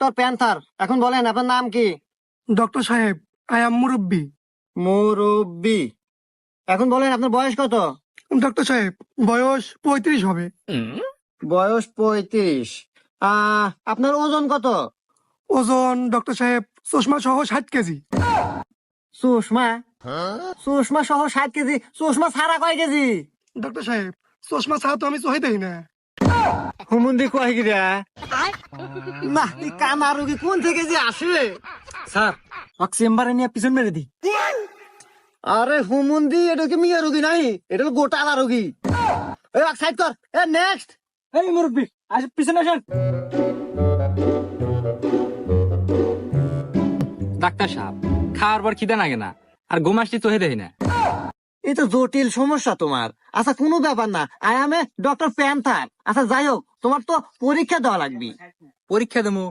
Doctor panther. এখন বলেন আপনার নাম কি? ডক্টর সাহেব, আই এম মুরব্বী। মুরব্বি। এখন বলেন আপনার বয়স কত? ডক্টর সাহেব, বয়স 35 হবে। বয়স 35। আপনার ওজন কত? ওজন ডক্টর সাহেব চশমা সহ 60 কেজি। সুষমা? সুষমা সহ 60 কেজি? সুষমা ছাড়া কয় কেজি? ডক্টর সাহেব, চশমা ছাড়া তো আমি চোখে দেই না। হুমুন্দি কয় গিরা? না, এই কানা রোগী কোন থেকে যে আসে? স্যার চেম্বারে নিয়ে পিছন মেরে দি। আরে হুমুন্দি, এটা কি মিয়া রোগী নাই, এটা হলো গোটালা রোগী। এই সাইড কর। নেক্সট। এই মুরব্বী আজ পিছনে আসেন। ডাক্তার সাহেব, খাওয়ার পর খিদে লাগে না, আর ঘুম আসছি চোখে দেখি না। এই তো জটিল সমস্যা তোমার। আচ্ছা, কোনো ব্যাপার না, I M a doctor panther. আচ্ছা যাই হোক, তোমার তো পরীক্ষা দেওয়া লাগবে। পরীক্ষা দেবো,